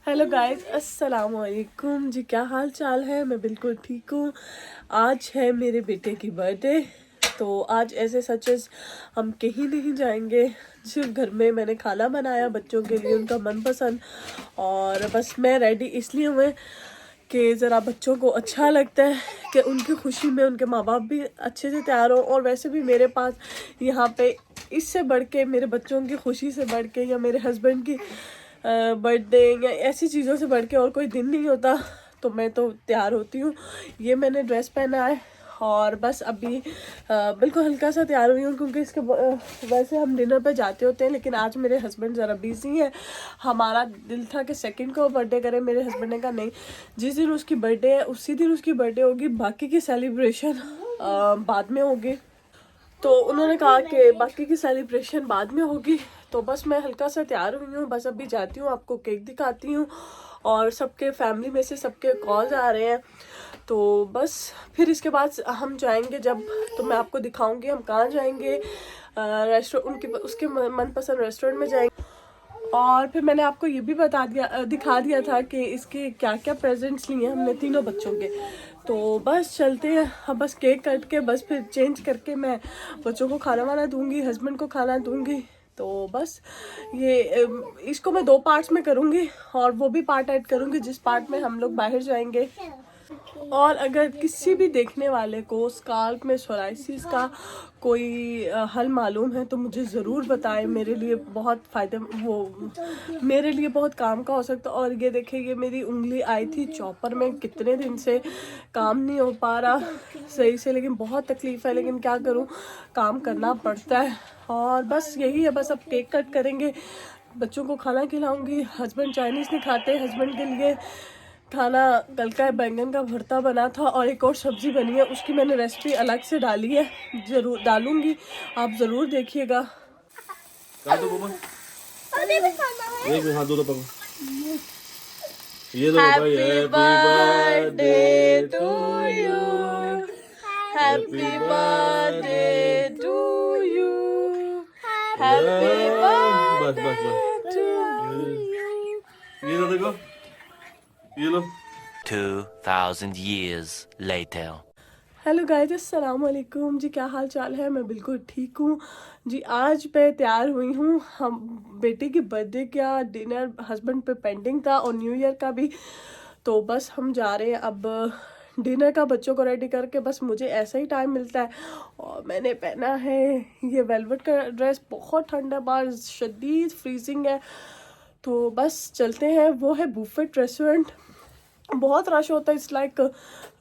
Hello guys, अस्सलाम वालेकुम जी। क्या हाल चाल है? मैं बिल्कुल ठीक हूँ। आज है मेरे बेटे की बर्थडे, तो आज ऐसे सचेस हम कहीं नहीं जाएंगे। सिर्फ घर में मैंने खाना बनाया बच्चों के लिए, उनका मनपसंद। और बस मैं रेडी इसलिए हुए कि ज़रा बच्चों को अच्छा लगता है कि उनकी खुशी में उनके माँ बाप भी अच्छे से तैयार हो। और वैसे भी मेरे पास यहाँ पे इससे बढ़ के, मेरे बच्चों की खुशी से बढ़ के या मेरे हस्बैंड की बर्थडे या ऐसी चीज़ों से बढ़ के और कोई दिन नहीं होता। तो मैं तो तैयार होती हूँ। ये मैंने ड्रेस पहना है और बस अभी बिल्कुल हल्का सा तैयार हुई हूँ, क्योंकि इसके वैसे हम डिनर पे जाते होते हैं, लेकिन आज मेरे हस्बैंड ज़रा बिजी है। हमारा दिल था कि सेकंड को बर्थडे करें, मेरे हस्बैंड ने कहा नहीं, जिस दिन उसकी बर्थडे है उसी दिन उसकी बर्थडे होगी, बाकी की सेलिब्रेशन बाद में होगी। तो उन्होंने कहा कि बाकी की सेलिब्रेशन बाद में होगी। तो बस मैं हल्का सा तैयार हुई हूँ, बस अभी जाती हूँ, आपको केक दिखाती हूँ। और सबके फैमिली में से सबके कॉल्स आ रहे हैं, तो बस फिर इसके बाद हम जाएंगे जब, तो मैं आपको दिखाऊंगी हम कहाँ जाएंगे। रेस्टोरेंट उनकी उसके मनपसंद रेस्टोरेंट में जाएंगे। और फिर मैंने आपको ये भी दिखा दिया था कि इसके क्या क्या प्रेजेंट्स लिए हमने तीनों बच्चों के। तो बस चलते हैं हम, बस केक कट के बस फिर चेंज करके मैं बच्चों को खाना वाना दूंगी, हस्बैंड को खाना दूंगी। तो बस ये इसको मैं 2 पार्ट्स में करूंगी और वो भी पार्ट ऐड करूंगी जिस पार्ट में हम लोग बाहर जाएंगे। और अगर किसी भी देखने वाले को स्काल्प में सोराइसिस का कोई हल मालूम है तो मुझे ज़रूर बताएं। मेरे लिए बहुत मेरे लिए बहुत काम का हो सकता। और ये देखिए, ये मेरी उंगली आई थी चॉपर में, कितने दिन से काम नहीं हो पा रहा सही से, लेकिन बहुत तकलीफ़ है, लेकिन क्या करूं, काम करना पड़ता है। और बस यही है, बस अब केक कट करेंगे, बच्चों को खाना खिलाऊंगी। हस्बैंड चाइनीज़ नहीं खाते, हस्बैंड के लिए खाना कल का बैंगन का भरता बना था और एक और सब्जी बनी है, उसकी मैंने रेसिपी अलग से डाली है, ज़रूर डालूंगी, आप ज़रूर देखिएगा। Happy birthday to you, happy birthday to you, happy birthday to you. 2000 years later. Hello guys, अस्सलाम वालेकुम जी। क्या हाल चाल है? मैं बिल्कुल ठीक हूँ जी। आज मैं तैयार हुई हूँ, हम बेटे की बर्थडे का डिनर हस्बैंड पे पेंडिंग था और न्यू ईयर का भी। तो बस हम जा रहे हैं अब डिनर का, बच्चों को रेडी करके। बस मुझे ऐसा ही टाइम मिलता है। और मैंने पहना है ये वेलवेट का ड्रेस, बहुत ठंडा, बाहर शदीद फ्रीजिंग है। तो बस चलते हैं, वो है बुफेट रेस्टोरेंट, बहुत रश होता है। इट्स लाइक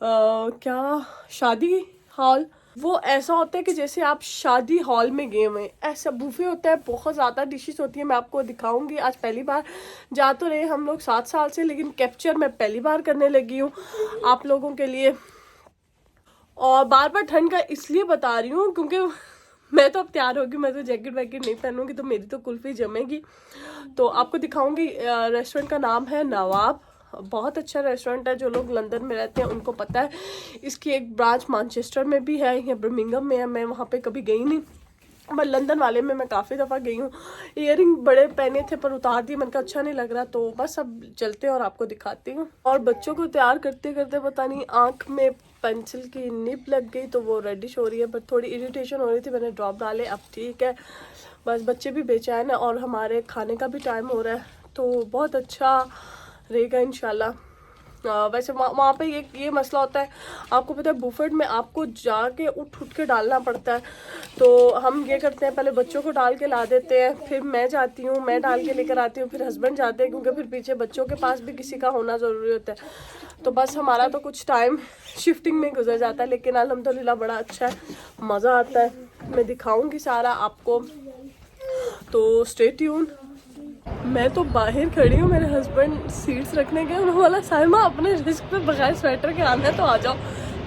क्या शादी हॉल, वो ऐसा होता है कि जैसे आप शादी हॉल में गए हुए, ऐसा बुफे होता है, बहुत ज़्यादा डिशेस होती है। मैं आपको दिखाऊंगी। आज पहली बार जा तो रहे हम लोग 7 साल से, लेकिन कैप्चर मैं पहली बार करने लगी हूँ आप लोगों के लिए। और बार बार ठंड का इसलिए बता रही हूँ क्योंकि मैं तो अब तैयार होगी, मैं तो जैकेट वैकेट नहीं पहनूंगी तो मेरी तो कुल्फी जमेगी। तो आपको दिखाऊंगी। रेस्टोरेंट का नाम है नवाब, बहुत अच्छा रेस्टोरेंट है। जो लोग लंदन में रहते हैं उनको पता है। इसकी एक ब्रांच मैनचेस्टर में भी है या बर्मिंघम में है, मैं वहाँ पे कभी गई नहीं, बट लंदन वाले में मैं काफ़ी दफ़ा गई हूँ। इयररिंग बड़े पहने थे पर उतार दिए, मैंने कहा अच्छा नहीं लग रहा। तो बस अब चलते हैं और आपको दिखाती हूँ। और बच्चों को तैयार करते करते पता नहीं आँख में पेंसिल की निब लग गई, तो वो रेडिश हो रही है, बट थोड़ी इरिटेशन हो रही थी, मैंने ड्रॉप डाले, अब ठीक है। बस बच्चे भी बेचैन है और हमारे खाने का भी टाइम हो रहा है, तो बहुत अच्छा रहेगा इंशाल्लाह। वैसे वहाँ पे ये मसला होता है, आपको पता है बुफेट में आपको जाके उठ के डालना पड़ता है। तो हम ये करते हैं, पहले बच्चों को डाल के ला देते हैं, फिर मैं जाती हूँ, मैं डाल के लेकर आती हूँ, फिर हस्बैंड जाते हैं, क्योंकि फिर पीछे बच्चों के पास भी किसी का होना ज़रूरी होता है। तो बस हमारा तो कुछ टाइम शिफ्टिंग में गुजर जाता है, लेकिन अल्हम्दुलिल्लाह बड़ा अच्छा है, मज़ा आता है। मैं दिखाऊँगी सारा आपको, तो स्टे ट्यून। मैं तो बाहर खड़ी हूँ, मेरे हस्बैंड सीट्स रखने गए, उन्होंने बोला साइमा अपने रिस्क पे बगैर स्वेटर के आना है तो आ जाओ।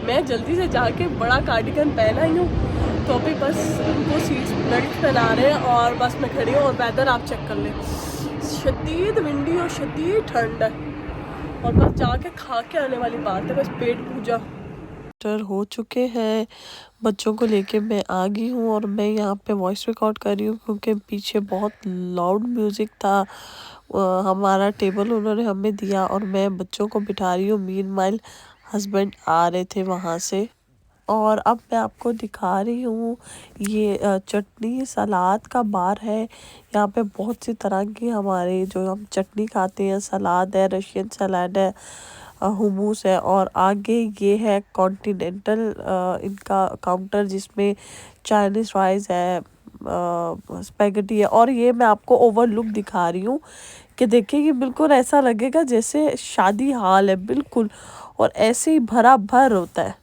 मैं जल्दी से जाके बड़ा कार्डिगन पहना ही हूँ, तो अभी बस उनको सीट्स बेल्ट पहना रहे हैं और बस मैं खड़ी हूँ। और वेदर आप चेक कर लें, शदीद विंडी और शदीद ठंड है। और बस जाके खा के आने वाली बात है, बस पेट पूजा। आफ्टर हो चुके हैं, बच्चों को लेके मैं आ गई हूँ और मैं यहाँ पे वॉइस रिकॉर्ड कर रही हूँ क्योंकि पीछे बहुत लाउड म्यूज़िक था। हमारा टेबल उन्होंने हमें दिया और मैं बच्चों को बिठा रही हूँ। मीनवाइल हस्बैंड आ रहे थे वहाँ से। और अब मैं आपको दिखा रही हूँ ये चटनी सलाद का बार है। यहाँ पे बहुत सी तरह की हमारे जो हम चटनी खाते हैं, सलाद है, रशियन सलाद है, हुमूस है, और आगे ये है कॉन्टिनेंटल इनका काउंटर जिसमें चाइनीज़ राइस है, स्पैगेटी है। और ये मैं आपको ओवरलुक दिखा रही हूँ कि देखिए ये बिल्कुल ऐसा लगेगा जैसे शादी हाल है बिल्कुल, और ऐसे ही भरा भर होता है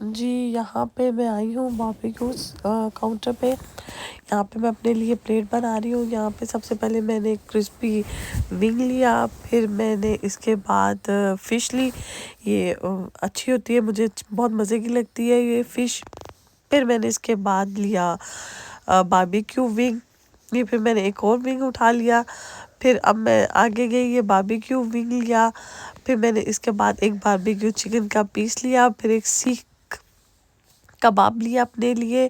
जी। यहाँ पे मैं आई हूँ बारबेक्यू काउंटर पे। यहाँ पे मैं अपने लिए प्लेट बना रही हूँ। यहाँ पे सबसे पहले मैंने क्रिस्पी विंग लिया, फिर मैंने इसके बाद फ़िश ली। ये अच्छी होती है, मुझे बहुत मज़े की लगती है ये फ़िश। फिर मैंने इसके बाद लिया बारबेक्यू विंग। ये फिर मैंने एक और विंग उठा लिया। फिर अब मैं आगे गई, ये बारबेक्यू विंग लिया। फिर मैंने इसके बाद एक बारबेक्यू चिकन का पीस लिया, फिर एक सीख कबाब लिया अपने लिए।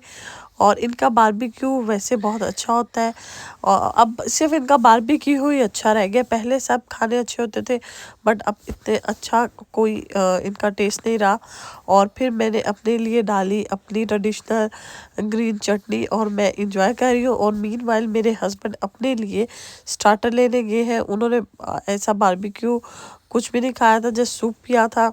और इनका बारबेक्यू वैसे बहुत अच्छा होता है, और अब सिर्फ इनका बारबेक्यू ही अच्छा रह गया। पहले सब खाने अच्छे होते थे बट अब इतने अच्छा कोई इनका टेस्ट नहीं रहा। और फिर मैंने अपने लिए डाली अपनी ट्रेडिशनल ग्रीन चटनी और मैं इंजॉय कर रही हूँ। और मीनवाइल मेरे हस्बैंड अपने लिए स्टार्टर लेने गए हैं। उन्होंने ऐसा बारबेक्यू कुछ भी नहीं खाया था, जस्ट सूप पिया था।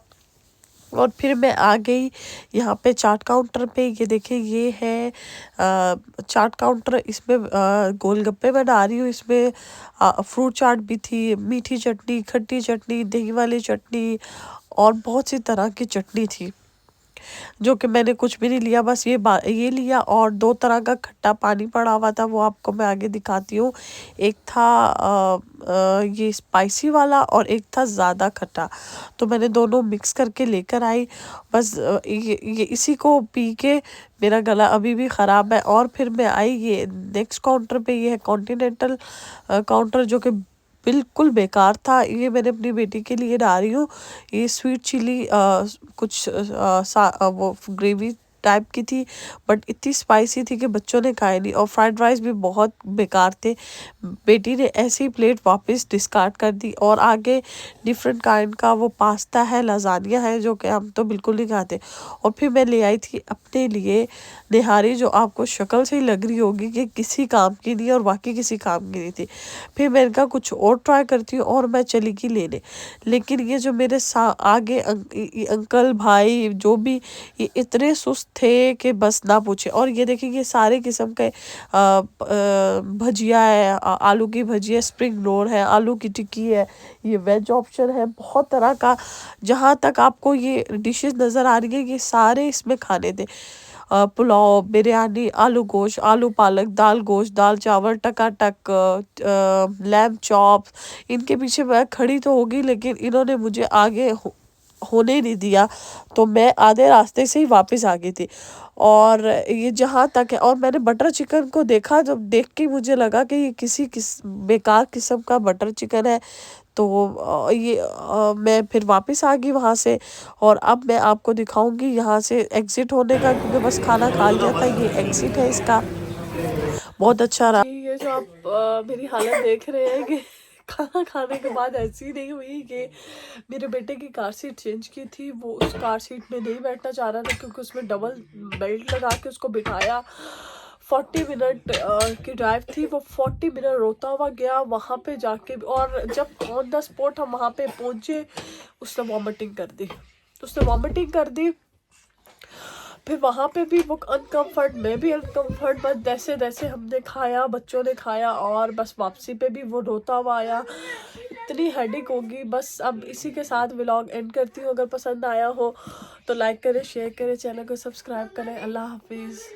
और फिर मैं आ गई यहाँ पे चाट काउंटर पे। ये देखिए ये है चाट काउंटर। इसमें गोलगप्पे बना रही हूँ। इसमें फ्रूट चाट भी थी, मीठी चटनी, खट्टी चटनी, दही वाली चटनी, और बहुत सी तरह की चटनी थी जो कि मैंने कुछ भी नहीं लिया, बस ये लिया। और दो तरह का खट्टा पानी पड़ा हुआ था, वो आपको मैं आगे दिखाती हूँ। एक था ये स्पाइसी वाला और एक था ज़्यादा खट्टा, तो मैंने दोनों मिक्स करके लेकर आई। बस ये इसी को पी के मेरा गला अभी भी ख़राब है। और फिर मैं आई ये नेक्स्ट काउंटर पे, ये है कॉन्टिनेंटल काउंटर जो कि बिल्कुल बेकार था। ये मैंने अपनी बेटी के लिए डाल रही हूँ। ये स्वीट चिली कुछ वो ग्रेवी टाइप की थी बट इतनी स्पाइसी थी कि बच्चों ने खाए नहीं। और फ्राइड राइस भी बहुत बेकार थे। बेटी ने ऐसी ही प्लेट वापस डिस्कार्ड कर दी। और आगे डिफरेंट काइंड का वो पास्ता है, लजानिया है, जो कि हम तो बिल्कुल नहीं खाते। और फिर मैं ले आई थी अपने लिए निहारी, जो आपको शक्ल से ही लग रही होगी कि किसी काम की नहीं और बाकी किसी काम की नहीं थी। फिर मैं इनका कुछ और ट्राई करती हूँ और मैं चली गई लेने। लेकिन ये जो मेरे आगे अंकल भाई जो भी, ये इतने सुस्त थे कि बस ना पूछे। और ये देखिए ये सारे किस्म के भजिया है, आलू की भजिया, स्प्रिंग रोल है, आलू की टिक्की है, ये वेज ऑप्शन है, बहुत तरह का। जहाँ तक आपको ये डिशेस नज़र आ रही है ये सारे इसमें खाने थे। पुलाव, बिरयानी, आलू गोश्त, आलू पालक, दाल गोश्त, दाल चावल, टकाटक, लैम्ब चॉप। इनके पीछे मैं खड़ी तो होगी लेकिन इन्होंने मुझे आगे होने नहीं दिया, तो मैं आधे रास्ते से ही वापस आ गई थी। और ये जहाँ तक है, और मैंने बटर चिकन को देखा, जब देख के मुझे लगा कि ये किस बेकार किस्म का बटर चिकन है। तो मैं फिर वापस आ गई वहाँ से। और अब मैं आपको दिखाऊंगी यहाँ से एग्ज़िट होने का, क्योंकि बस खाना खा लिया था। ये एग्ज़िट है इसका, बहुत अच्छा रहा। ये जो आप मेरी हालत देख रहे हैं कि खाना खाने के बाद ऐसी नहीं हुई कि मेरे बेटे की कार सीट चेंज की थी, वो उस कार सीट में नहीं बैठना चाह रहा था क्योंकि उसमें डबल बेल्ट लगा के उसको बिठाया। 40 मिनट की ड्राइव थी, वो 40 मिनट रोता हुआ गया वहाँ पे जाके। और जब ऑन द स्पॉट हम वहाँ पे पहुँचे उसने वॉमिटिंग कर दी। फिर वहाँ पे भी वो अनकम्फर्ट, मैं भी अनकम्फर्ट। बस जैसे जैसे हमने खाया, बच्चों ने खाया, और बस वापसी पे भी वो रोता हुआ आया। इतनी हेडेक होगी। बस अब इसी के साथ व्लॉग एंड करती हूँ। अगर पसंद आया हो तो लाइक करें, शेयर करें, चैनल को सब्सक्राइब करें। अल्लाह हाफिज़।